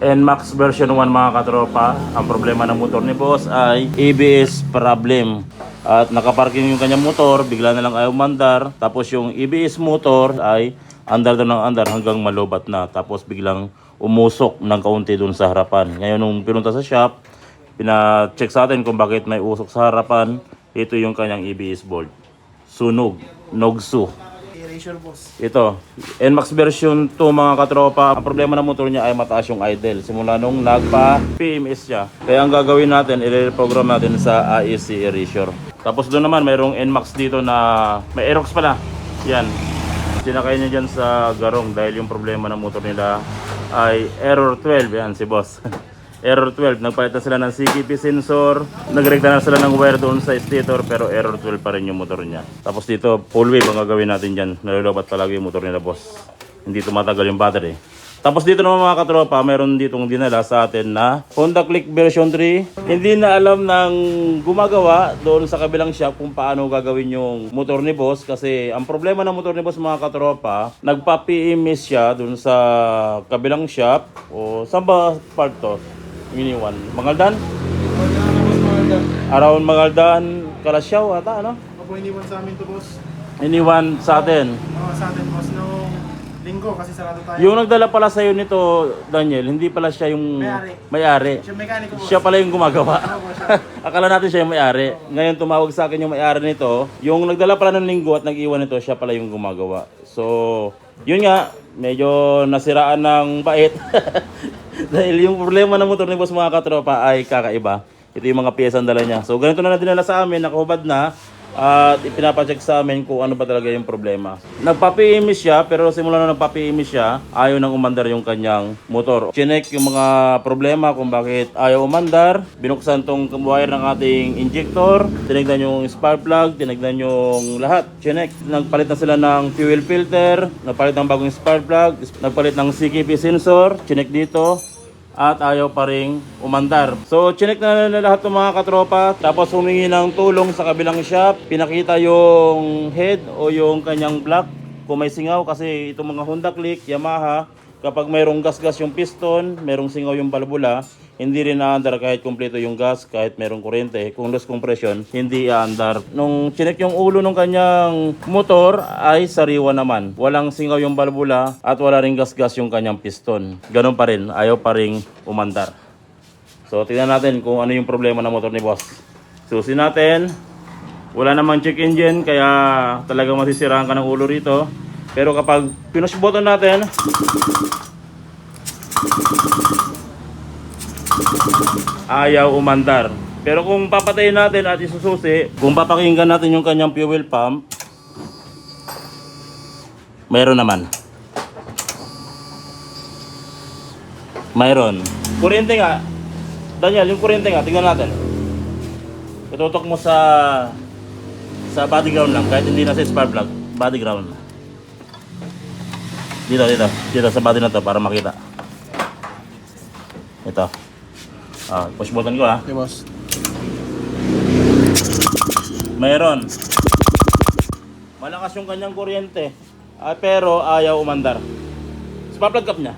NMAX version 1 mga katropa. Ang problema ng motor ni boss ay ABS problem. At nakaparking yung kanyang motor, bigla na lang ayaw mandar. Tapos yung ABS motor ay andar daw ng andar hanggang malubat na. Tapos biglang umusok ng kaunti dun sa harapan. Ngayon nung pinunta sa shop, pina-check sa atin kung bakit may usok sa harapan. Ito yung kanyang ABS bolt. Sunog, nogsu. Erasure boss. Ito, NMAX version 2 mga katropa. Ang problema ng motor niya ay mataas yung idle. Simula nung nagpa-PMS siya. Kaya ang gagawin natin, i-reprogram natin sa IEC Erasure. Tapos doon naman, mayroong NMAX dito na may Aerox pala. Yan. Sinakay niya dyan sa garong dahil yung problema ng motor nila ay error 12. Yan si boss. Error 12, nagpalit na sila ng CKP sensor, nagrekta na sila ng wire doon sa stator pero error 12 pa rin yung motor niya. Tapos dito, full wave ang gagawin natin dyan. Nalulubat palagi yung motor nila boss. Hindi tumatagal yung battery. Tapos dito naman mga katropa, mayroon ditong dinala sa atin na Honda Click version 3. Hindi na alam ng gumagawa doon sa kabilang shop kung paano gagawin yung motor ni boss. Kasi ang problema ng motor ni boss mga katropa, nagpa-PMS siya doon sa kabilang shop. O saan ba part to? Iniwan. Mangaldan? Around Mangaldan, Kalasyaw ata, ano? Opo, iniwan sa amin to boss. Iniwan sa atin. Sa atin boss nung linggo kasi sarado tayo. Yung nagdala pala sa'yo nito, Daniel, hindi pala siya yung may-ari. Siya mekaniko boss. Siya pala yung gumagawa. Opo, siya. Akala natin siya yung may-ari. Ngayon tumawag sa akin yung may-ari nito. Yung nagdala pala ng linggo at nag-iwan nito, siya pala yung gumagawa. So, yun nga, medyo nasiraan ng bait. Dahil yung problema ng motor ni boss mga katropa ay kakaiba. Ito yung mga piyesa ang dala niya. So ganito na dinala sa amin, nakahubad na. At ipinapacheck sa amin kung ano ba talaga yung problema. Nagpa-PMS siya, pero simula na nagpa-PMS siya, ayaw nang umandar yung kanyang motor. Chinek yung mga problema kung bakit ayaw umandar. Binuksan tong wire ng ating injector. Tinignan yung spark plug, tinignan yung lahat. Chinek. Nagpalit na sila ng fuel filter, nagpalit ng bagong spark plug, nagpalit ng CKP sensor. Chinek dito. At ayaw pa ring umandar. So, chinek na lahat ng mga katropa. Tapos humingi ng tulong sa kabilang shop. Pinakita yung head o yung kanyang block kung may singaw. Kasi itong mga Honda Click, Yamaha, kapag mayroong gas-gas yung piston, mayroong singaw yung balbula, hindi rin aandar kahit kumpleto yung gas, kahit mayroong kuryente. Kung loss compression, hindi aandar. Nung chinek yung ulo ng kanyang motor, ay sariwa naman. Walang singaw yung balbula at wala rin gas-gas yung kanyang piston. Ganun pa rin, ayaw pa rin umandar. So, tingnan natin kung ano yung problema ng motor ni boss. Susin natin. Wala namang check engine, kaya talagang masisiraan ka ng ulo rito. Pero kapag pinush button natin, ayaw umandar. Pero kung papatayin natin at isususi, kung papakinggan natin yung kanyang fuel pump, mayroon naman. Mayroon. Kuryente nga. Daniel, yung kuryente nga, tingnan natin. Itutok mo sa body ground lang, kahit hindi na sa spark plug. Body ground. Dito sa body na to para makita. Ito. Push button ko ha. Okay boss. Mayroon. Malakas yung kanyang kuryente. Pero ayaw umandar. Spark plug cap niya.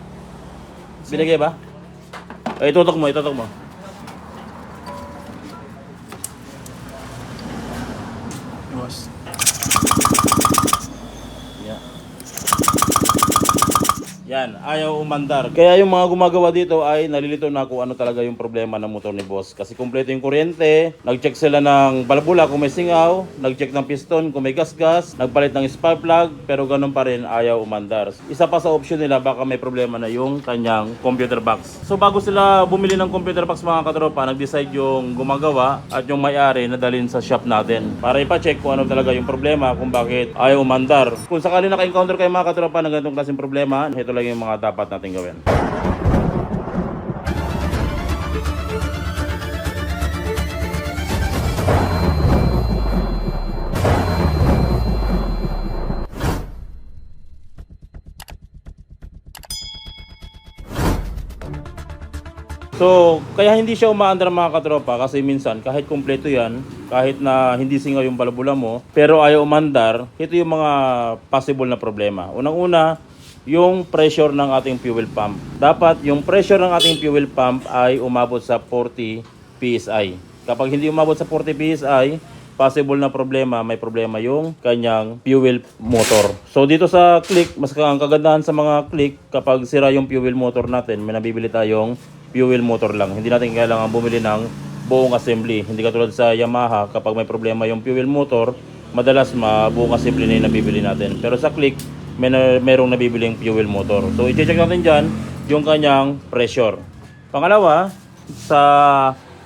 Binigay ba? Itutok mo. Okay boss. Yan, ayaw umandar. Kaya yung mga gumagawa dito ay nalilito na kung ano talaga yung problema ng motor ni boss. Kasi kumpleto yung kuryente, nag-check sila ng balbula kung may singaw, nag-check ng piston kung may gas-gas, nagpalit ng spark plug, pero ganun pa rin ayaw umandar. Isa pa sa option nila, baka may problema na yung kanyang computer box. So bago sila bumili ng computer box mga katropa, nag-decide yung gumagawa at yung may-ari na dalhin sa shop natin para ipa-check kung ano talaga yung problema, kung bakit ayaw umandar. Kung sakali naka-encounter kayo mga katropa ng ganitong klaseng problema, ito lang yung mga dapat natin gawin. So, kaya hindi siya umaandar mga katropa kasi minsan kahit kumpleto yan, kahit na hindi singaw yung balbula mo, pero ayaw umandar, ito yung mga possible na problema. Unang-una, yung pressure ng ating fuel pump. Dapat yung pressure ng ating fuel pump ay umabot sa 40 PSI. Kapag hindi umabot sa 40 PSI, possible na problema, may problema yung kanyang fuel motor. So dito sa Click, mas ang kagandahan sa mga Click, kapag sira yung fuel motor natin, may nabibili tayong fuel motor lang. Hindi natin kailangan bumili ng buong assembly. Hindi katulad sa Yamaha, kapag may problema yung fuel motor, madalas buong assembly na yung nabibili natin. Pero sa Click, merong nabibiling fuel motor. So i-check natin dyan yung kanyang pressure. Pangalawa, sa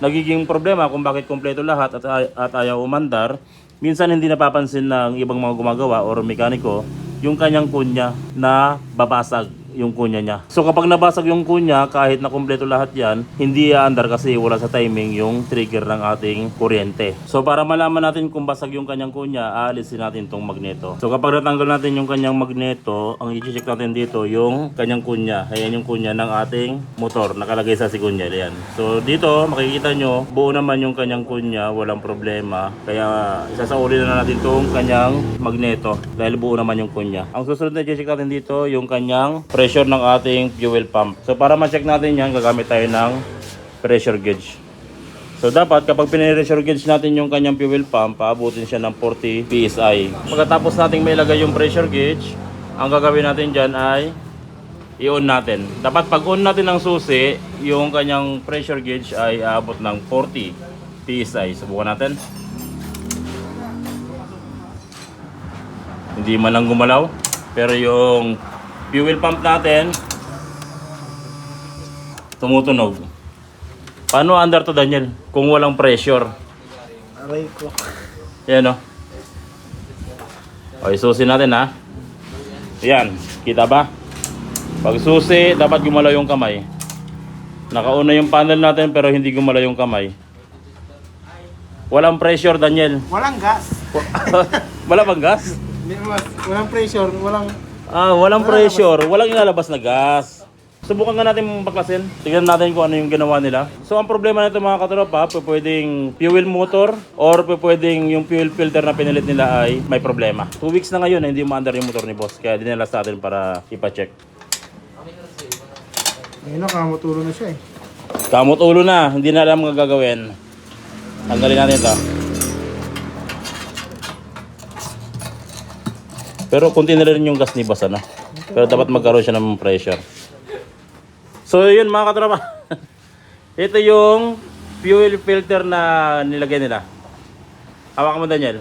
nagiging problema kung bakit kompleto lahat at ayaw umandar, minsan hindi napapansin ng ibang mga gumagawa or mekaniko yung kanyang kunya na babasag yung kunya niya. So kapag nabasag yung kunya, kahit na kompleto lahat yan, hindi aandar kasi wala sa timing yung trigger ng ating kuryente. So para malaman natin kung basag yung kanyang kunya, aalisin natin tong magneto. So kapag natanggal natin yung kanyang magneto, ang i-check natin dito yung kanyang kunya. Ayan yung kunya ng ating motor, nakalagay sa sikunya. Ayan. So dito makikita nyo, buo naman yung kanyang kunya, walang problema. Kaya isasauli na natin tong kanyang magneto dahil buo naman yung kunya. Ang susunod na i-check natin dito yung kanyang pressure ng ating fuel pump. So para ma-check natin yan, gagamit tayo ng pressure gauge. So dapat kapag pine-pressure gauge natin yung kanyang fuel pump, paabutin siya ng 40 PSI. Pagkatapos nating mailagay yung pressure gauge, ang gagawin natin dyan ay i-on natin. Dapat pag on natin ang susi, yung kanyang pressure gauge ay aabot ng 40 PSI. Subukan natin. Hindi man lang gumalaw, pero yung fuel pump natin tumutunog. Paano under to, Daniel, kung walang pressure? Aray ko. Yan o. O, isusi natin ha. Yan, kita ba? Pag susi, dapat gumalaw yung kamay. Nakauna yung panel natin pero hindi gumalaw yung kamay. Walang pressure, Daniel. Walang gas. Wala bang gas? Hindi, boss. Walang pressure, Walang pressure, walang ilalabas na gas. Subukan nga natin baklasin. Tignan natin kung ano yung ginawa nila. So ang problema nito mga katropa, pwedeng fuel motor or pwedeng yung fuel filter na pinilit nila ay may problema. 2 weeks na ngayon na hindi umaandar yung motor ni boss. Kaya dinala sa atin para ipa-check. Ayun na, kamutulo na siya eh. Kamot ulo na, hindi na alam ang gagawin. Tanggalin natin ito. Pero konti na rin yung gas ni boss, ano? Pero dapat magkaroon siya ng pressure. So yun mga katropa. Ito yung fuel filter na nilagay nila. Hawakan mo, Daniel.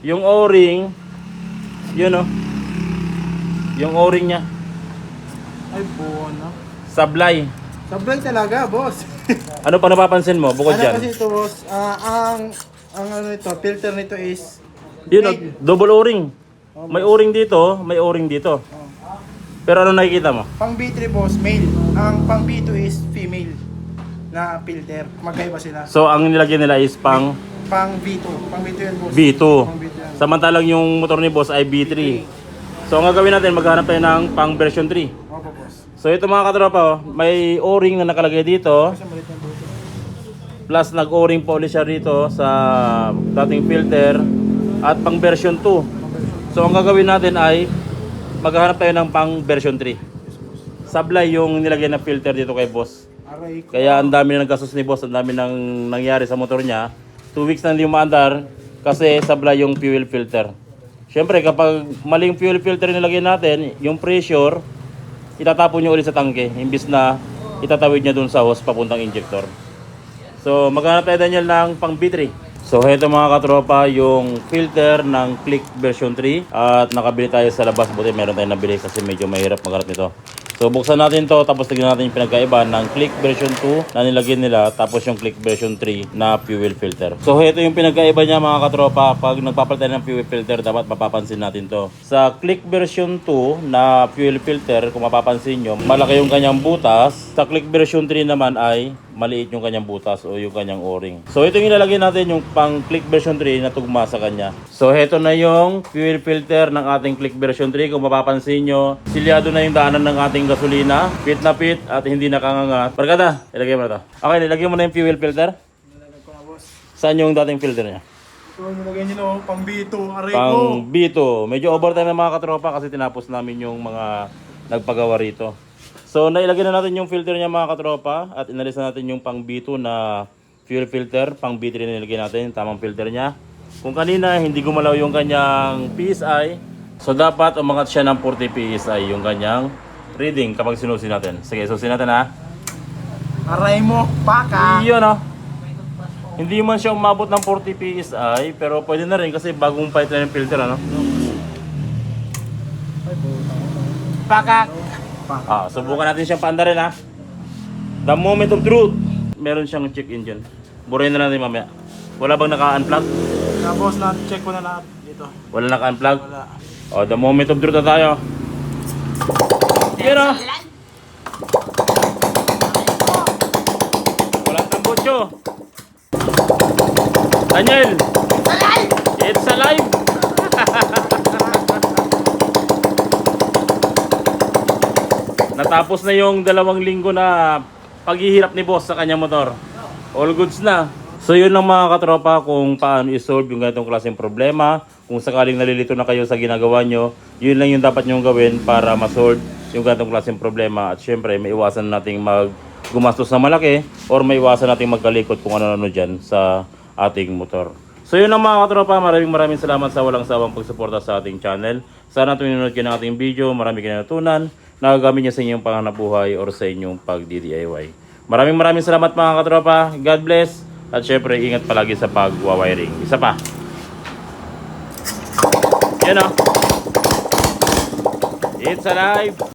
Yung O-ring, yun o. Yung O-ring niya. Ay, buo na. Sablay. Sablay talaga, boss. Ano pa napapansin mo bukod Ano dyan? kasi ito, boss? Ang ano nito, filter nito is Yun o, double O-ring. May O-ring dito, may O-ring dito. Pero ano nakikita mo? pang B3, boss, male. Ang pang B2 is female na filter. Magkaiba sila. So ang nilagay nila is pang Pang B2. Pang B2 yan, boss. B2. Pang B2 yan. Samantalang yung motor ni boss ay B3. So ang gagawin natin, maghanap tayo ng pang version 3. Opo, boss. So ito mga katropa, may O-ring na nakalagay dito. Kasi malit na buto. Plus nag-O-ring pa ulit siya rito sa dating filter. At pang version 2. So ang gagawin natin ay maghahanap tayo ng pang version 3. Sablay yung nilagay na filter dito kay boss. Aray ko. Kaya ang dami na nagkasos ni boss, ang dami nang nangyari sa motor niya. 2 weeks na hindi umaandar kasi sablay yung fuel filter. Siyempre kapag maling fuel filter nilagay natin, yung pressure itatapon niyo ulit sa tangke imbis na itatawid niya dun sa hose papuntang injector. So maghanap tayo, Daniel, ng pang B3. So ito mga katropa yung filter ng Click version 3 at nakabili tayo sa labas, buti meron tayong nabili kasi medyo mahirap maghanap nito. So buksan natin to, tapos tignan natin yung pinagkaiba ng Click version 2 na nilagyan nila, tapos yung Click version 3 na fuel filter. So ito yung pinagkaiba niya mga katropa. Pag nagpapalit tayo ng fuel filter, dapat mapapansin natin to. Sa Click version 2 na fuel filter, kung mapapansin nyo, malaki yung kanyang butas. Sa Click version 3 naman ay maliit yung kanyang butas o yung kanyang O-ring. So ito yung ilalagay natin, yung pang Click version 3 na tugma sa kanya. So ito na yung fuel filter ng ating Click version 3. Kung mapapansin nyo, silyado na yung daanan ng ating gasolina, fit na fit at hindi nakangangat. Barkada, ilagay mo na to. Okay, ilagay mo na yung fuel filter. Nilagay ko na, boss. Saan yung dating filter niya? So, nilagay nyo, no? Pang B2. Aray ko. Pang B2. Medyo overtime na mga katropa kasi tinapos namin yung mga nagpagawa rito. So nailagay na natin yung filter niya mga katropa at inalis na natin yung pang B2 na fuel filter. Pang B3 na nilagay natin yung tamang filter niya. Kung kanina hindi gumalaw yung kanyang PSI, so dapat umangat siya ng 40 PSI yung kanyang reading kapag sinusin natin. Sige, susin natin ha. Aray mo, paka. Iyon oh. Hindi man siya umabot ng 40 PSI pero pwede na rin kasi bagong fight na yung filter ano. Paka. Subukan natin siyang paanda rin ha. The moment of truth. Meron siyang check engine. Burayin na natin mamaya. Wala bang naka-unplug? Tapos na-check ko na lahat dito. Wala naka-unplug? Wala. The moment of truth na tayo. Yan o. Walang tambutso. Daniel! It's alive! Natapos na yung 2 linggo na paghihirap ni boss sa kanyang motor. All goods na. So yun lang mga katropa kung paano i-solve yung ganitong klaseng problema. Kung sakaling nalilito na kayo sa ginagawa nyo, yun lang yung dapat nyo gawin para ma-solve yung ganitong klaseng problema. At syempre, maiwasan nating gumastos na malaki or maiwasan nating magkalikot kung ano-ano dyan sa ating motor. So yun lang mga katropa, maraming salamat sa walang sawang pagsuporta sa ating channel. Sana tuminunod kayo ng ating video, marami kayo natutunan, nagagamit niya sa inyong panghanapbuhay or sa inyong pag-DIY. Maraming salamat mga katropa, God bless, at syempre ingat palagi sa pag-wiring. Isa pa. Yan o. It's alive!